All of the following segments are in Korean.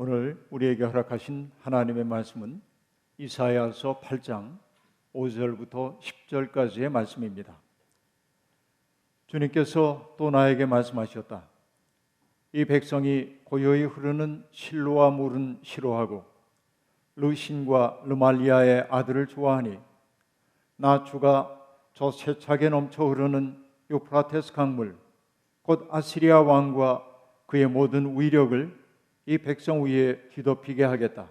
오늘 우리에게 허락하신 하나님의 말씀은 이사야서 8장 5절부터 10절까지의 말씀입니다. 주님께서 또 나에게 말씀하셨다. 이 백성이 고요히 흐르는 실로와 물은 싫어하고 르신과 르말리아의 아들을 좋아하니 나 주가 저 세차게 넘쳐 흐르는 유프라테스 강물 곧 아시리아 왕과 그의 모든 위력을 이 백성 위에 뒤덮이게 하겠다.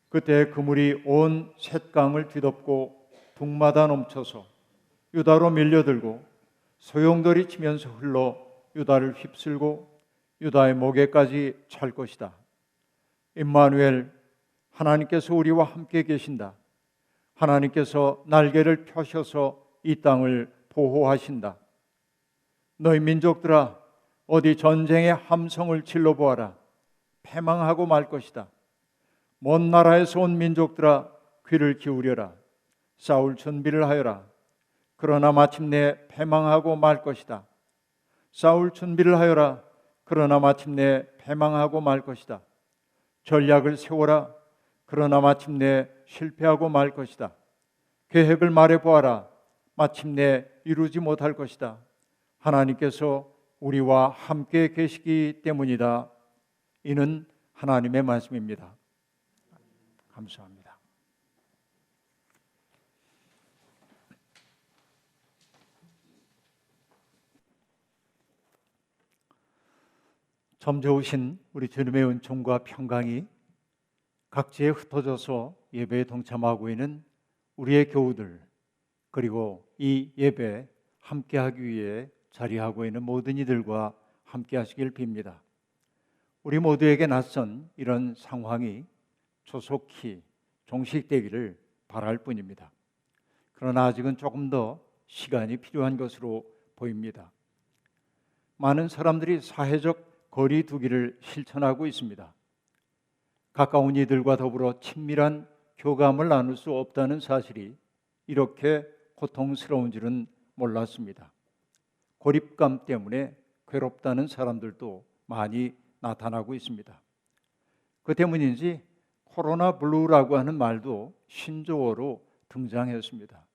그때 그 물이 온 셋강을 뒤덮고 북마다 넘쳐서 유다로 밀려들고 소용돌이 치면서 흘러 유다를 휩쓸고 유다의 목에까지 찰 것이다. 임마누엘, 하나님께서 우리와 함께 계신다. 하나님께서 날개를 펴셔서 이 땅을 보호하신다. 너희 민족들아, 어디 전쟁의 함성을 질러보아라. 패망하고 말 것이다. 먼 나라에서 온 민족들아, 귀를 기울여라. 싸울 준비를 하여라. 그러나 마침내 패망하고 말 것이다. 싸울 준비를 하여라. 그러나 마침내 패망하고 말 것이다. 전략을 세워라. 그러나 마침내 실패하고 말 것이다. 계획을 말해보아라. 마침내 이루지 못할 것이다. 하나님께서 우리와 함께 계시기 때문이다. 이는 하나님의 말씀입니다. 감사합니다. 점저우신 우리 주님의 은총과 평강이 각지에 흩어져서 예배에 동참하고 있는 우리의 교우들, 그리고 이 예배에 함께하기 위해 자리하고 있는 모든 이들과 함께하시길 빕니다. 우리 모두에게 낯선 이런 상황이 조속히 종식되기를 바랄 뿐입니다. 그러나 아직은 조금 더 시간이 필요한 것으로 보입니다. 많은 사람들이 사회적 거리 두기를 실천하고 있습니다. 가까운 이들과 더불어 친밀한 교감을 나눌 수 없다는 사실이 이렇게 고통스러운 줄은 몰랐습니다. 고립감 때문에 괴롭다는 사람들도 많이 나타나고 있습니다. 그 때문인지 코로나 블루라고 하는 말도 신조어로 등장했습니다.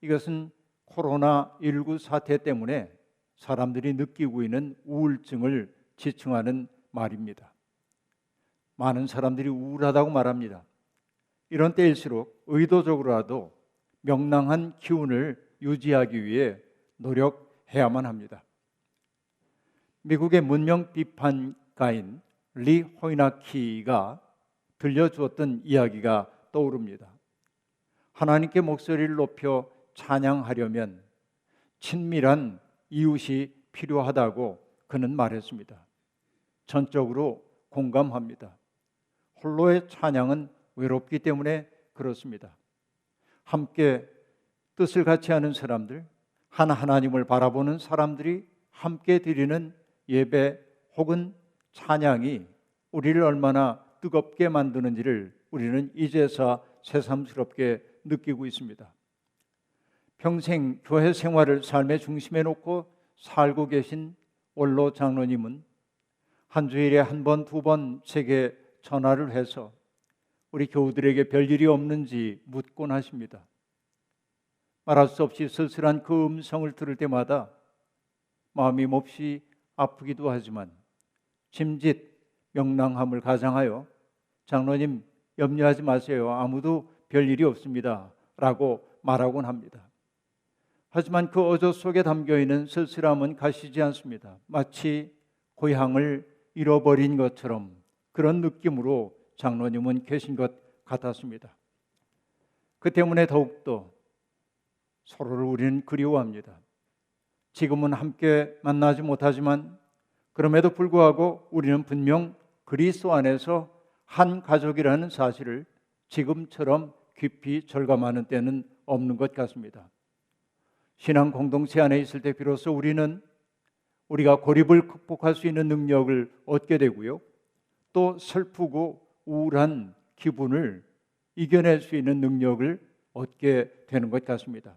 이것은 코로나19 사태 때문에 사람들이 느끼고 있는 우울증을 지칭하는 말입니다. 많은 사람들이 우울하다고 말합니다. 이런 때일수록 의도적으로라도 명랑한 기운을 유지하기 위해 노력해야만 합니다. 미국의 문명 비판가인 리 호이나키가 들려주었던 이야기가 떠오릅니다. 하나님께 목소리를 높여 찬양하려면 친밀한 이웃이 필요하다고 그는 말했습니다. 전적으로 공감합니다. 홀로의 찬양은 외롭기 때문에 그렇습니다. 함께 뜻을 같이 하는 사람들, 하나님을 바라보는 사람들이 함께 드리는 예배 혹은 찬양이 우리를 얼마나 뜨겁게 만드는지를 우리는 이제서 새삼스럽게 느끼고 있습니다. 평생 교회 생활을 삶의 중심에 놓고 살고 계신 원로 장로님은 한 주일에 한 번, 두 번 제게 전화를 해서 우리 교우들에게 별일이 없는지 묻곤 하십니다. 말할 수 없이 쓸쓸한 그 음성을 들을 때마다 마음이 몹시 아프기도 하지만 짐짓 명랑함을 가장하여 장로님 염려하지 마세요. 아무도 별일이 없습니다. 라고 말하곤 합니다. 하지만 그 어조 속에 담겨있는 쓸쓸함은 가시지 않습니다. 마치 고향을 잃어버린 것처럼 그런 느낌으로 장로님은 계신 것 같았습니다. 그 때문에 더욱더 서로를 우리는 그리워합니다. 지금은 함께 만나지 못하지만 그럼에도 불구하고 우리는 분명 그리스도 안에서 한 가족이라는 사실을 지금처럼 깊이 절감하는 때는 없는 것 같습니다. 신앙 공동체 안에 있을 때 비로소 우리는 우리가 고립을 극복할 수 있는 능력을 얻게 되고요. 또 슬프고 우울한 기분을 이겨낼 수 있는 능력을 얻게 되는 것 같습니다.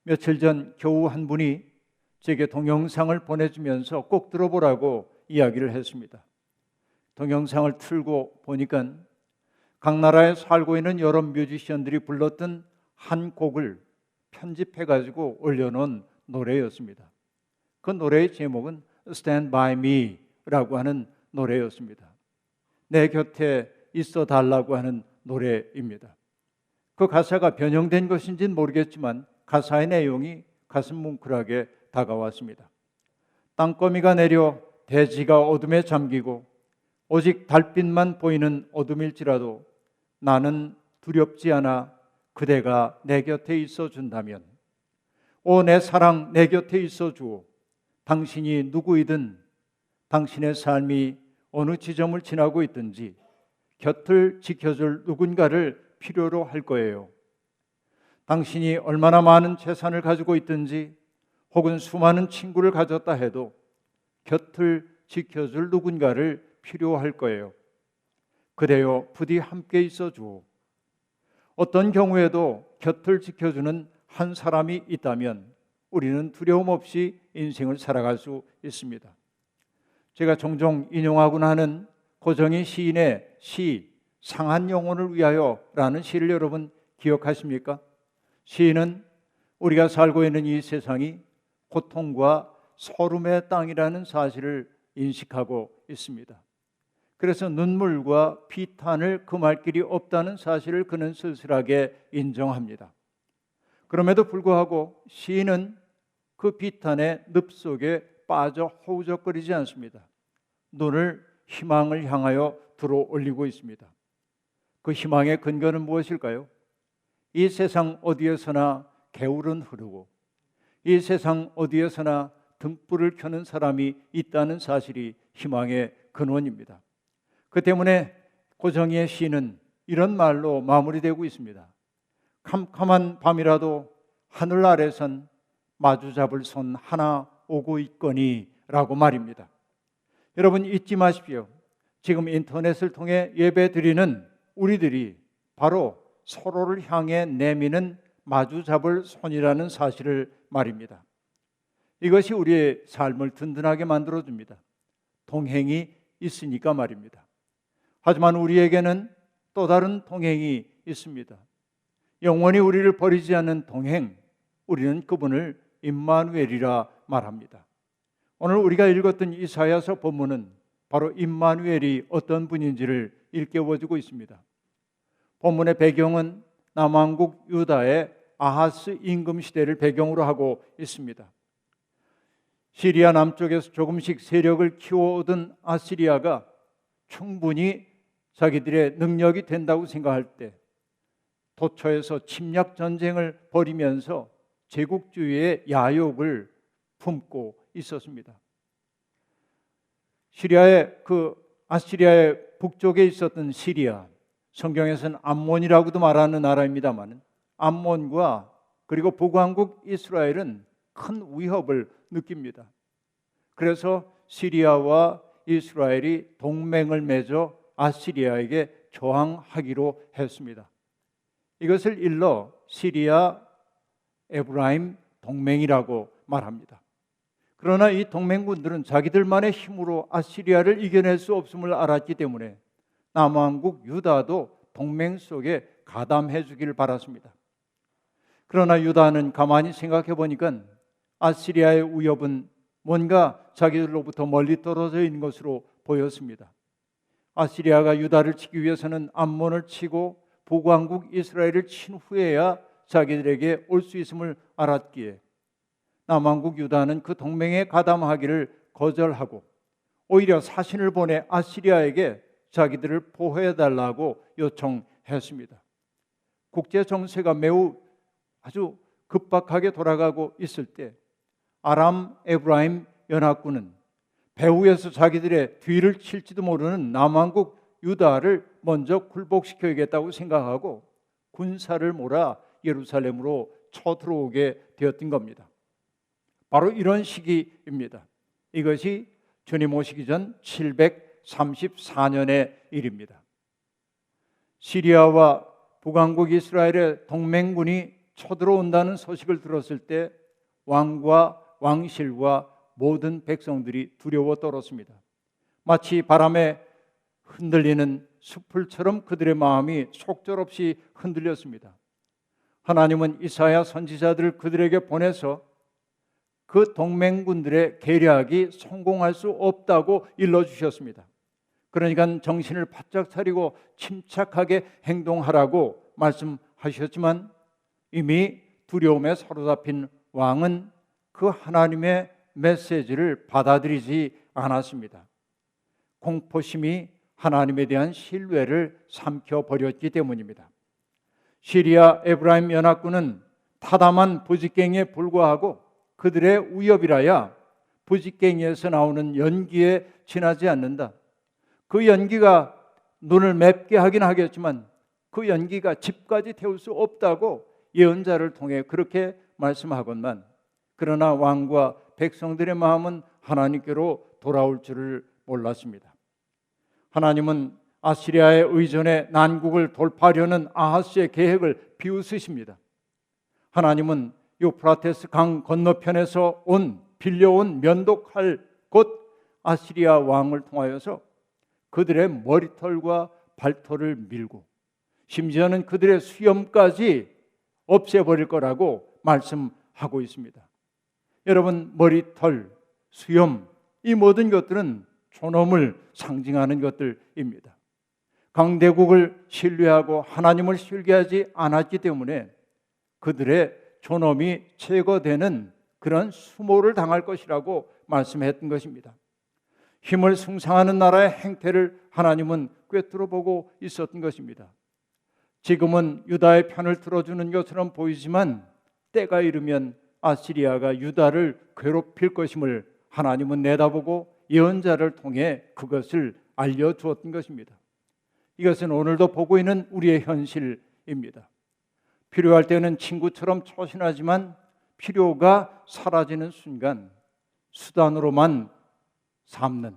며칠 전 교우 한 분이 제게 동영상을 보내주면서 꼭 들어보라고 이야기를 했습니다. 동영상을 틀고 보니까 각 나라에 살고 있는 여러 뮤지션들이 불렀던 한 곡을 편집해가지고 올려놓은 노래였습니다. 그 노래의 제목은 Stand By Me라고 하는 노래였습니다. 내 곁에 있어 달라고 하는 노래입니다. 그 가사가 변형된 것인지는 모르겠지만 가사의 내용이 가슴 뭉클하게 다가왔습니다. 땅거미가 내려 대지가 어둠에 잠기고 오직 달빛만 보이는 어둠일지라도 나는 두렵지 않아 그대가 내 곁에 있어 준다면, 오 내 사랑 내 곁에 있어 주오. 당신이 누구이든 당신의 삶이 어느 지점을 지나고 있든지 곁을 지켜줄 누군가를 필요로 할 거예요. 당신이 얼마나 많은 재산을 가지고 있든지 혹은 수많은 친구를 가졌다 해도 곁을 지켜줄 누군가를 필요할 거예요. 그대여 부디 함께 있어 주오. 어떤 경우에도 곁을 지켜주는 한 사람이 있다면 우리는 두려움 없이 인생을 살아갈 수 있습니다. 제가 종종 인용하곤 하는 고정희 시인의 시 상한 영혼을 위하여라는 시를 여러분 기억하십니까? 시인은 우리가 살고 있는 이 세상이 고통과 서름의 땅이라는 사실을 인식하고 있습니다. 그래서 눈물과 비탄을 금할 길이 없다는 사실을 그는 쓸쓸하게 인정합니다. 그럼에도 불구하고 시인은 그 비탄의 늪 속에 빠져 허우적거리지 않습니다. 눈을 희망을 향하여 들어 올리고 있습니다. 그 희망의 근거는 무엇일까요? 이 세상 어디에서나 개울은 흐르고 이 세상 어디에서나 등불을 켜는 사람이 있다는 사실이 희망의 근원입니다. 그 때문에 고정희의 시는 이런 말로 마무리되고 있습니다. 캄캄한 밤이라도 하늘 아래선 마주 잡을 손 하나 오고 있거니 라고 말입니다. 여러분 잊지 마십시오. 지금 인터넷을 통해 예배 드리는 우리들이 바로 서로를 향해 내미는 마주 잡을 손이라는 사실을 말입니다. 이것이 우리의 삶을 든든하게 만들어줍니다. 동행이 있으니까 말입니다. 하지만 우리에게는 또 다른 동행이 있습니다. 영원히 우리를 버리지 않는 동행, 우리는 그분을 임마누엘이라 말합니다. 오늘 우리가 읽었던 이사야서 본문은 바로 임마누엘이 어떤 분인지를 일깨워주고 있습니다. 본문의 배경은 남왕국 유다의 아하스 임금 시대를 배경으로 하고 있습니다. 시리아 남쪽에서 조금씩 세력을 키워오던 아시리아가 충분히 자기들의 능력이 된다고 생각할 때 도처에서 침략 전쟁을 벌이면서 제국주의의 야욕을 품고 있었습니다. 아시리아의 북쪽에 있었던 시리아, 성경에서는 암몬이라고도 말하는 나라입니다만 암몬과 그리고 북왕국 이스라엘은 큰 위협을 느낍니다. 그래서 시리아와 이스라엘이 동맹을 맺어 아시리아에게 저항하기로 했습니다. 이것을 일러 시리아 에브라임 동맹이라고 말합니다. 그러나 이 동맹군들은 자기들만의 힘으로 아시리아를 이겨낼 수 없음을 알았기 때문에 남왕국 유다도 동맹 속에 가담해 주기를 바랐습니다. 그러나 유다는 가만히 생각해 보니까 아시리아의 위협은 뭔가 자기들로부터 멀리 떨어져 있는 것으로 보였습니다. 아시리아가 유다를 치기 위해서는 암몬을 치고 북왕국 이스라엘을 친 후에야 자기들에게 올 수 있음을 알았기에 남왕국 유다는 그 동맹에 가담하기를 거절하고 오히려 사신을 보내 아시리아에게 자기들을 보호해달라고 요청했습니다. 국제 정세가 매우 아주 급박하게 돌아가고 있을 때 아람 에브라임 연합군은 배후에서 자기들의 뒤를 칠지도 모르는 남왕국 유다를 먼저 굴복시켜야겠다고 생각하고 군사를 몰아 예루살렘으로 쳐들어오게 되었던 겁니다. 바로 이런 시기입니다. 이것이 주님 오시기 전 734년의 일입니다. 시리아와 북왕국 이스라엘의 동맹군이 쳐들어온다는 소식을 들었을 때 왕과 왕실과 모든 백성들이 두려워 떨었습니다. 마치 바람에 흔들리는 숲풀처럼 그들의 마음이 속절없이 흔들렸습니다. 하나님은 이사야 선지자들을 그들에게 보내서 그 동맹군들의 계략이 성공할 수 없다고 일러주셨습니다. 그러니까 정신을 바짝 차리고 침착하게 행동하라고 말씀하셨지만 이미 두려움에 사로잡힌 왕은 그 하나님의 메시지를 받아들이지 않았습니다. 공포심이 하나님에 대한 신뢰를 삼켜버렸기 때문입니다. 시리아 에브라임 연합군은 타담한 부직갱이에 불과하고 그들의 위협이라야 부직갱이에서 나오는 연기에 지나지 않는다. 그 연기가 눈을 맵게 하긴 하겠지만 그 연기가 집까지 태울 수 없다고 예언자를 통해 그렇게 말씀하건만, 그러나 왕과 백성들의 마음은 하나님께로 돌아올 줄을 몰랐습니다. 하나님은 아시리아의 의존에 난국을 돌파하려는 아하스의 계획을 비웃으십니다. 하나님은 유프라테스 강 건너편에서 빌려온 면독할 곧 아시리아 왕을 통하여서 그들의 머리털과 발털을 밀고 심지어는 그들의 수염까지 없애버릴 거라고 말씀하고 있습니다. 여러분, 머리털, 수염, 이 모든 것들은 존엄을 상징하는 것들입니다. 강대국을 신뢰하고 하나님을 신뢰하지 않았기 때문에 그들의 존엄이 제거되는 그런 수모를 당할 것이라고 말씀했던 것입니다. 힘을 숭상하는 나라의 행태를 하나님은 꿰뚫어 보고 있었던 것입니다. 지금은 유다의 편을 들어주는 것처럼 보이지만 때가 이르면 아시리아가 유다를 괴롭힐 것임을 하나님은 내다보고 예언자를 통해 그것을 알려주었던 것입니다. 이것은 오늘도 보고 있는 우리의 현실입니다. 필요할 때는 친구처럼 초신하지만 필요가 사라지는 순간 수단으로만 삼는,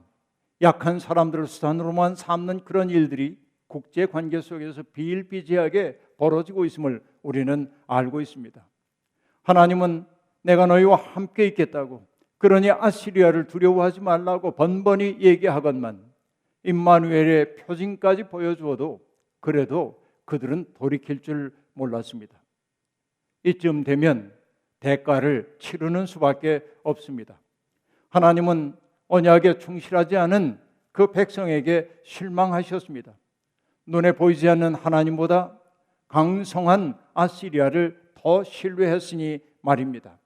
약한 사람들을 수단으로만 삼는 그런 일들이 국제관계 속에서 비일비재하게 벌어지고 있음을 우리는 알고 있습니다. 하나님은 내가 너희와 함께 있겠다고, 그러니 아시리아를 두려워하지 말라고 번번이 얘기하건만 임마누엘의 표징까지 보여주어도 그래도 그들은 돌이킬 줄 몰랐습니다. 이쯤 되면 대가를 치르는 수밖에 없습니다. 하나님은 언약에 충실하지 않은 그 백성에게 실망하셨습니다. 눈에 보이지 않는 하나님보다 강성한 아시리아를 더 신뢰했으니 말입니다.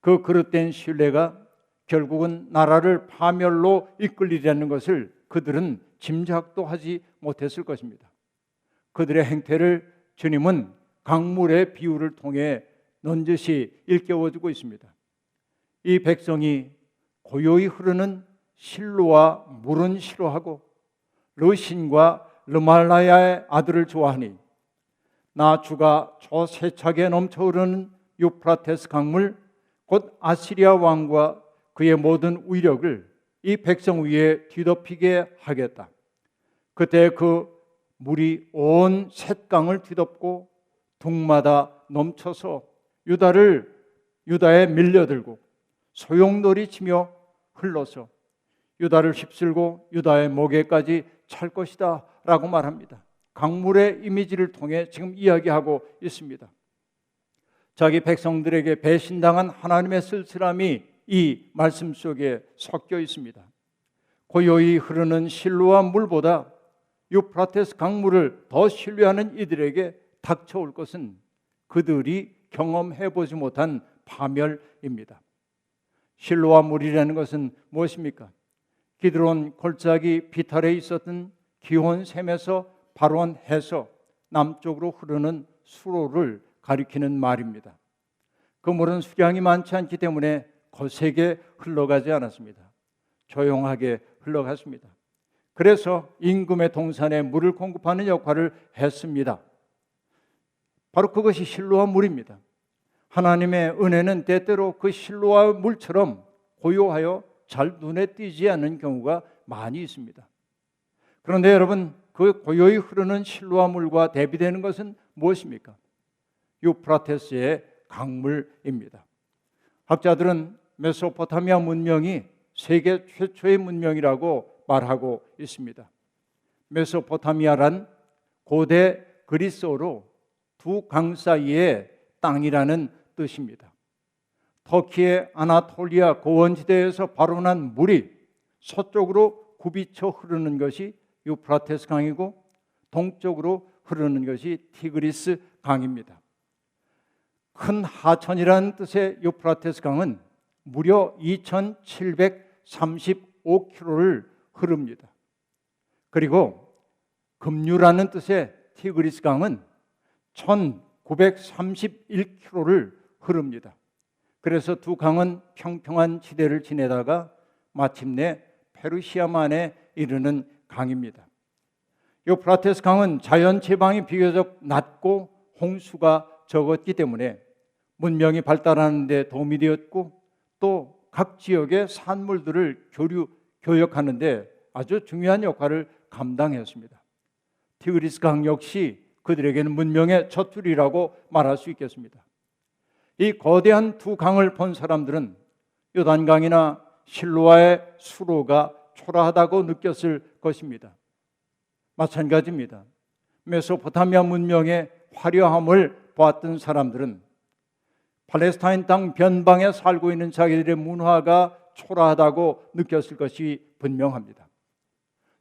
그 그릇된 신뢰가 결국은 나라를 파멸로 이끌리려는 것을 그들은 짐작도 하지 못했을 것입니다. 그들의 행태를 주님은 강물의 비유를 통해 넌지시 일깨워주고 있습니다. 이 백성이 고요히 흐르는 실로와 물은 싫어하고 르신과 르말라야의 아들을 좋아하니 나 주가 저 세차게 넘쳐 흐르는 유프라테스 강물 곧 아시리아 왕과 그의 모든 위력을 이 백성 위에 뒤덮이게 하겠다. 그때 그 물이 온 셋강을 뒤덮고 둥마다 넘쳐서 유다에 밀려들고 소용돌이 치며 흘러서 유다를 휩쓸고 유다의 목에까지 찰 것이다 라고 말합니다. 강물의 이미지를 통해 지금 이야기하고 있습니다. 자기 백성들에게 배신당한 하나님의 쓸쓸함이 이 말씀 속에 섞여 있습니다. 고요히 흐르는 실로와 물보다 유프라테스 강물을 더 신뢰하는 이들에게 닥쳐올 것은 그들이 경험해보지 못한 파멸입니다. 실로와 물이라는 것은 무엇입니까? 기드론 골짜기 비탈에 있었던 기혼샘에서 발원해서 남쪽으로 흐르는 수로를 가리키는 말입니다. 그 물은 수량이 많지 않기 때문에 거세게 흘러가지 않았습니다. 조용하게 흘러갔습니다. 그래서 임금의 동산에 물을 공급하는 역할을 했습니다. 바로 그것이 실로와 물입니다. 하나님의 은혜는 때때로 그 실로와 물처럼 고요하여 잘 눈에 띄지 않는 경우가 많이 있습니다. 그런데 여러분, 그 고요히 흐르는 실로와 물과 대비되는 것은 무엇입니까? 유프라테스의 강물입니다. 학자들은 메소포타미아 문명이 세계 최초의 문명이라고 말하고 있습니다. 메소포타미아란 고대 그리스어로 두 강 사이의 땅이라는 뜻입니다. 터키의 아나톨리아 고원지대에서 발원한 물이 서쪽으로 굽이쳐 흐르는 것이 유프라테스 강이고 동쪽으로 흐르는 것이 티그리스 강입니다. 큰 하천이라는 뜻의 유프라테스 강은 무려 2,735km를 흐릅니다. 그리고 급류라는 뜻의 티그리스 강은 1,931km를 흐릅니다. 그래서 두 강은 평평한 지대를 지내다가 마침내 페르시아만에 이르는 강입니다. 유프라테스 강은 자연 채방이 비교적 낮고 홍수가 적었기 때문에 문명이 발달하는 데 도움이 되었고 또 각 지역의 산물들을 교역하는 데 아주 중요한 역할을 감당했습니다. 티그리스 강 역시 그들에게는 문명의 첫 줄이라고 말할 수 있겠습니다. 이 거대한 두 강을 본 사람들은 요단강이나 실로아의 수로가 초라하다고 느꼈을 것입니다. 마찬가지입니다. 메소포타미아 문명의 화려함을 보았던 사람들은 팔레스타인 땅 변방에 살고 있는 자기들의 문화가 초라하다고 느꼈을 것이 분명합니다.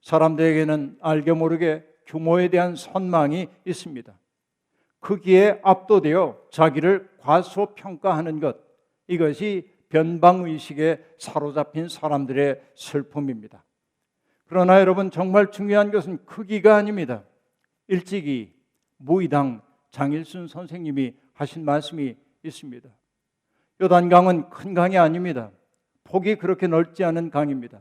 사람들에게는 알게 모르게 규모에 대한 선망이 있습니다. 크기에 압도되어 자기를 과소평가하는 것, 이것이 변방의식에 사로잡힌 사람들의 슬픔입니다. 그러나 여러분, 정말 중요한 것은 크기가 아닙니다. 일찍이 무의당 장일순 선생님이 하신 말씀이 있습니다. 요단강은 큰 강이 아닙니다. 폭이 그렇게 넓지 않은 강입니다.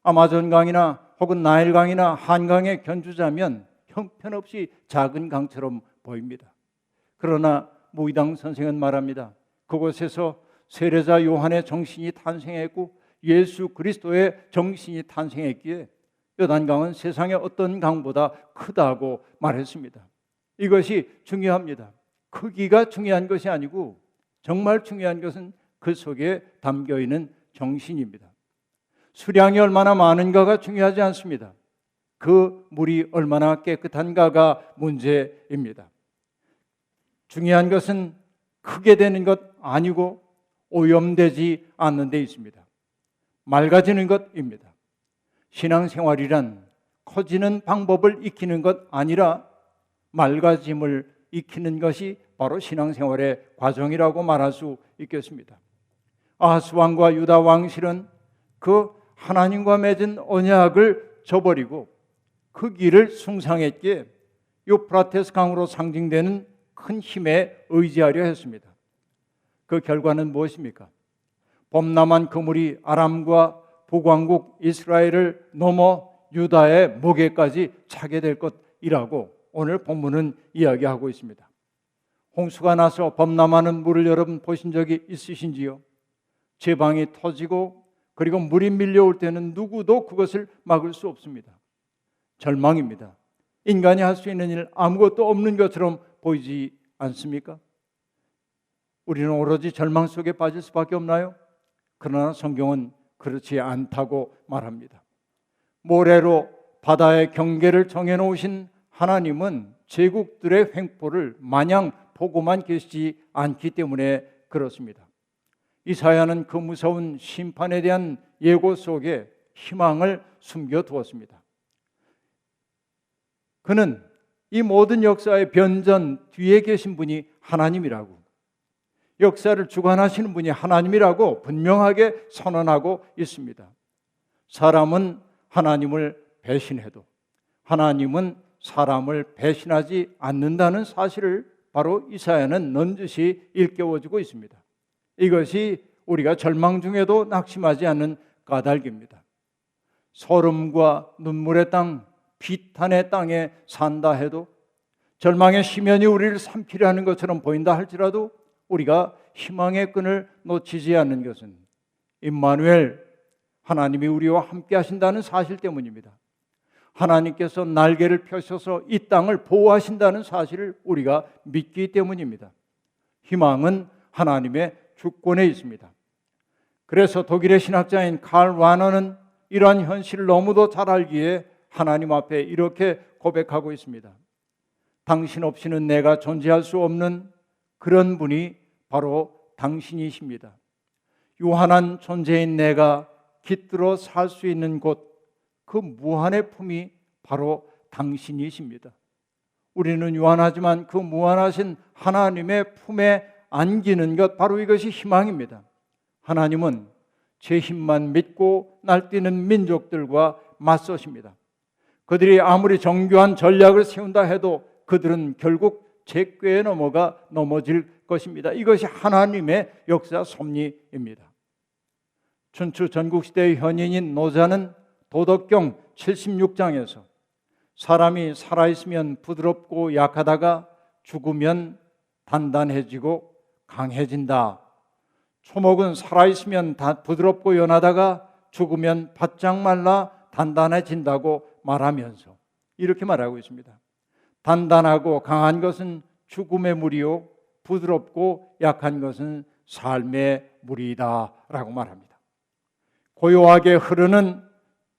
아마존강이나 혹은 나일강이나 한강에 견주자면 형편없이 작은 강처럼 보입니다. 그러나 무의당 선생은 말합니다. 그곳에서 세례자 요한의 정신이 탄생했고 예수 그리스도의 정신이 탄생했기에 요단강은 세상의 어떤 강보다 크다고 말했습니다. 이것이 중요합니다. 크기가 중요한 것이 아니고 정말 중요한 것은 그 속에 담겨있는 정신입니다. 수량이 얼마나 많은가가 중요하지 않습니다. 그 물이 얼마나 깨끗한가가 문제입니다. 중요한 것은 크게 되는 것 아니고 오염되지 않는 데 있습니다. 맑아지는 것입니다. 신앙생활이란 커지는 방법을 익히는 것 아니라 맑아짐을 익히는 것이 바로 신앙생활의 과정이라고 말할 수 있겠습니다. 아하스 왕과 유다 왕실은 그 하나님과 맺은 언약을 저버리고 그 길을 숭상했기에 유프라테스 강으로 상징되는 큰 힘에 의지하려 했습니다. 그 결과는 무엇입니까? 범람한 그 물이 아람과 북왕국 이스라엘을 넘어 유다의 목에까지 차게 될 것이라고 오늘 본문은 이야기하고 있습니다. 홍수가 나서 범람하는 물을 여러분 보신 적이 있으신지요? 제방이 터지고 그리고 물이 밀려올 때는 누구도 그것을 막을 수 없습니다. 절망입니다. 인간이 할 수 있는 일 아무것도 없는 것처럼 보이지 않습니까? 우리는 오로지 절망 속에 빠질 수밖에 없나요? 그러나 성경은 그렇지 않다고 말합니다. 모래로 바다의 경계를 정해놓으신 하나님은 제국들의 횡포를 마냥 보고만 계시지 않기 때문에 그렇습니다. 이사야는 그 무서운 심판에 대한 예고 속에 희망을 숨겨두었습니다. 그는 이 모든 역사의 변전 뒤에 계신 분이 하나님이라고, 역사를 주관하시는 분이 하나님이라고 분명하게 선언하고 있습니다. 사람은 하나님을 배신해도 하나님은 사람을 배신하지 않는다는 사실을 바로 이사야는 넌지시 일깨워주고 있습니다. 이것이 우리가 절망 중에도 낙심하지 않는 까닭입니다. 소름과 눈물의 땅, 비탄의 땅에 산다 해도, 절망의 심연이 우리를 삼키려 하는 것처럼 보인다 할지라도 우리가 희망의 끈을 놓치지 않는 것은 임마누엘, 하나님이 우리와 함께 하신다는 사실 때문입니다. 하나님께서 날개를 펴셔서 이 땅을 보호하신다는 사실을 우리가 믿기 때문입니다. 희망은 하나님의 주권에 있습니다. 그래서 독일의 신학자인 칼 와너는 이러한 현실을 너무도 잘 알기에 하나님 앞에 이렇게 고백하고 있습니다. 당신 없이는 내가 존재할 수 없는 그런 분이 바로 당신이십니다. 유한한 존재인 내가 깃들어 살 수 있는 곳, 그 무한의 품이 바로 당신이십니다. 우리는 유한하지만 그 무한하신 하나님의 품에 안기는 것, 바로 이것이 희망입니다. 하나님은 제 힘만 믿고 날뛰는 민족들과 맞서십니다. 그들이 아무리 정교한 전략을 세운다 해도 그들은 결국 제 꾀에 넘어질 것입니다. 이것이 하나님의 역사 섭리입니다. 춘추 전국시대의 현인인 노자는 도덕경 76장에서 사람이 살아있으면 부드럽고 약하다가 죽으면 단단해지고 강해진다. 초목은 살아있으면 부드럽고 연하다가 죽으면 바짝 말라 단단해진다고 말하면서 이렇게 말하고 있습니다. 단단하고 강한 것은 죽음의 물이요, 부드럽고 약한 것은 삶의 물이다 라고 말합니다. 고요하게 흐르는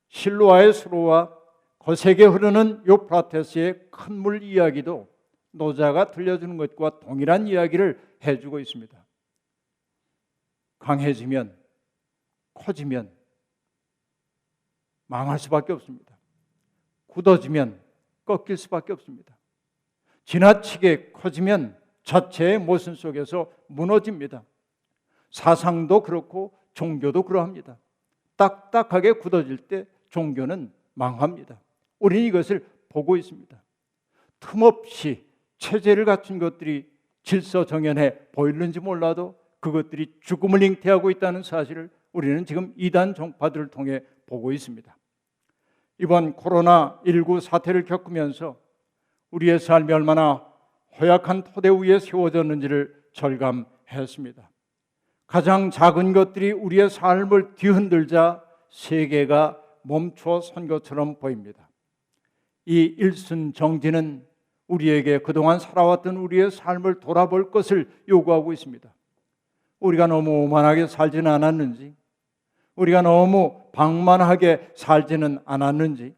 실로아의 수로와 거세게 흐르는 요프라테스의 큰 물 이야기도 노자가 들려주는 것과 동일한 이야기를 해주고 있습니다. 강해지면, 커지면 망할 수밖에 없습니다. 굳어지면 꺾일 수밖에 없습니다. 지나치게 커지면 자체의 모순 속에서 무너집니다. 사상도 그렇고 종교도 그러합니다. 딱딱하게 굳어질 때 종교는 망합니다. 우리는 이것을 보고 있습니다. 틈없이 체제를 갖춘 것들이 질서정연해 보이는지 몰라도 그것들이 죽음을 잉태하고 있다는 사실을 우리는 지금 이단 종파들을 통해 보고 있습니다. 이번 코로나19 사태를 겪으면서 우리의 삶이 얼마나 허약한 토대 위에 세워졌는지를 절감했습니다. 가장 작은 것들이 우리의 삶을 뒤흔들자 세계가 멈춰 선 것처럼 보입니다. 이 일순정지는 우리에게 그동안 살아왔던 우리의 삶을 돌아볼 것을 요구하고 있습니다. 우리가 너무 오만하게 살지는 않았는지, 우리가 너무 방만하게 살지는 않았는지,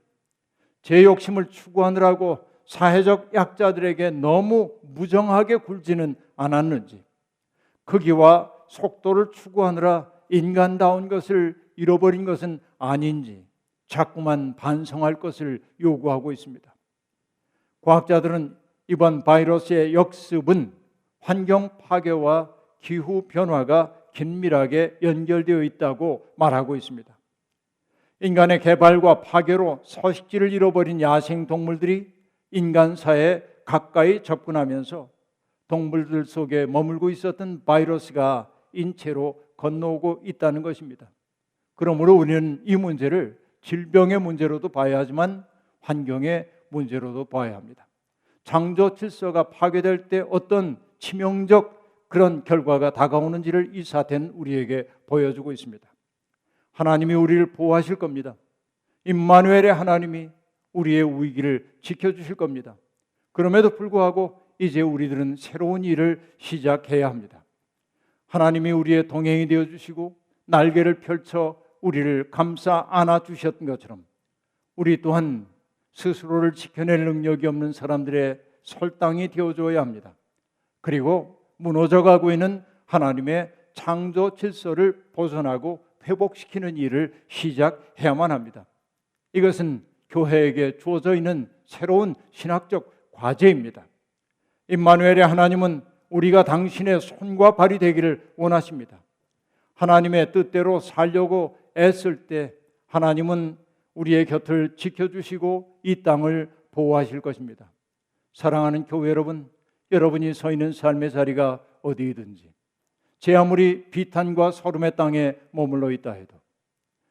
제 욕심을 추구하느라고 사회적 약자들에게 너무 무정하게 굴지는 않았는지, 크기와 속도를 추구하느라 인간다운 것을 잃어버린 것은 아닌지 자꾸만 반성할 것을 요구하고 있습니다. 과학자들은 이번 바이러스의 역습은 환경 파괴와 기후 변화가 긴밀하게 연결되어 있다고 말하고 있습니다. 인간의 개발과 파괴로 서식지를 잃어버린 야생 동물들이 인간 사회에 가까이 접근하면서 동물들 속에 머물고 있었던 바이러스가 인체로 건너오고 있다는 것입니다. 그러므로 우리는 이 문제를 질병의 문제로도 봐야 하지만 환경의 문제로도 봐야 합니다. 창조 질서가 파괴될 때 어떤 치명적 그런 결과가 다가오는지를 이 사태는 우리에게 보여주고 있습니다. 하나님이 우리를 보호하실 겁니다. 임마누엘의 하나님이 우리의 위기를 지켜주실 겁니다. 그럼에도 불구하고 이제 우리들은 새로운 일을 시작해야 합니다. 하나님이 우리의 동행이 되어주시고 날개를 펼쳐 우리를 감싸 안아주셨던 것처럼 우리 또한 스스로를 지켜낼 능력이 없는 사람들의 설당이 되어줘야 합니다. 그리고 무너져가고 있는 하나님의 창조 질서를 벗어나고 회복시키는 일을 시작해야만 합니다. 이것은 교회에게 주어져 있는 새로운 신학적 과제입니다. 임마누엘의 하나님은 우리가 당신의 손과 발이 되기를 원하십니다. 하나님의 뜻대로 살려고 애쓸 때 하나님은 우리의 곁을 지켜주시고 이 땅을 보호하실 것입니다. 사랑하는 교회 여러분, 여러분이 서 있는 삶의 자리가 어디이든지 제 아무리 비탄과 서름의 땅에 머물러 있다 해도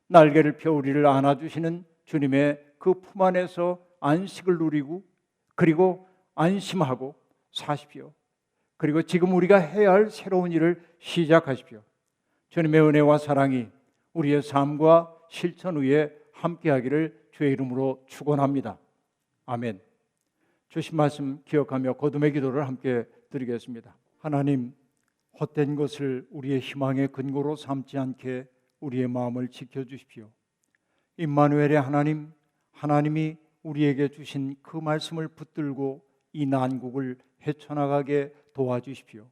날개를 펴 우리를 안아주시는 주님의 그 품 안에서 안식을 누리고 그리고 안심하고 사십시오. 그리고 지금 우리가 해야 할 새로운 일을 시작하십시오. 주님의 은혜와 사랑이 우리의 삶과 실천 위에 함께하기를 주의 이름으로 축원합니다. 아멘. 주신 말씀 기억하며 거듭의 기도를 함께 드리겠습니다. 하나님, 헛된 것을 우리의 희망의 근거로 삼지 않게 우리의 마음을 지켜주십시오. 임마누엘의 하나님, 하나님이 우리에게 주신 그 말씀을 붙들고 이 난국을 헤쳐나가게 도와주십시오.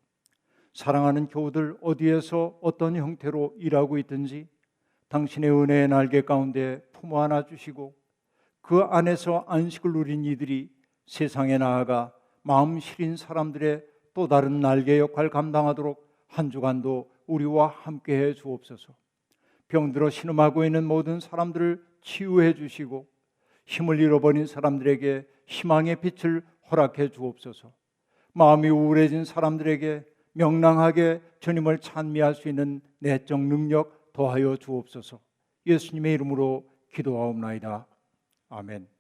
사랑하는 교우들, 어디에서 어떤 형태로 일하고 있든지 당신의 은혜의 날개 가운데 품어 안아 주시고 그 안에서 안식을 누린 이들이 세상에 나아가 마음 시린 사람들의 또 다른 날개 역할 감당하도록 한 주간도 우리와 함께해 주옵소서. 병들어 신음하고 있는 모든 사람들을 치유해 주시고 힘을 잃어버린 사람들에게 희망의 빛을 허락해 주옵소서. 마음이 우울해진 사람들에게 명랑하게 주님을 찬미할 수 있는 내적 능력 더하여 주옵소서. 예수님의 이름으로 기도하옵나이다. 아멘.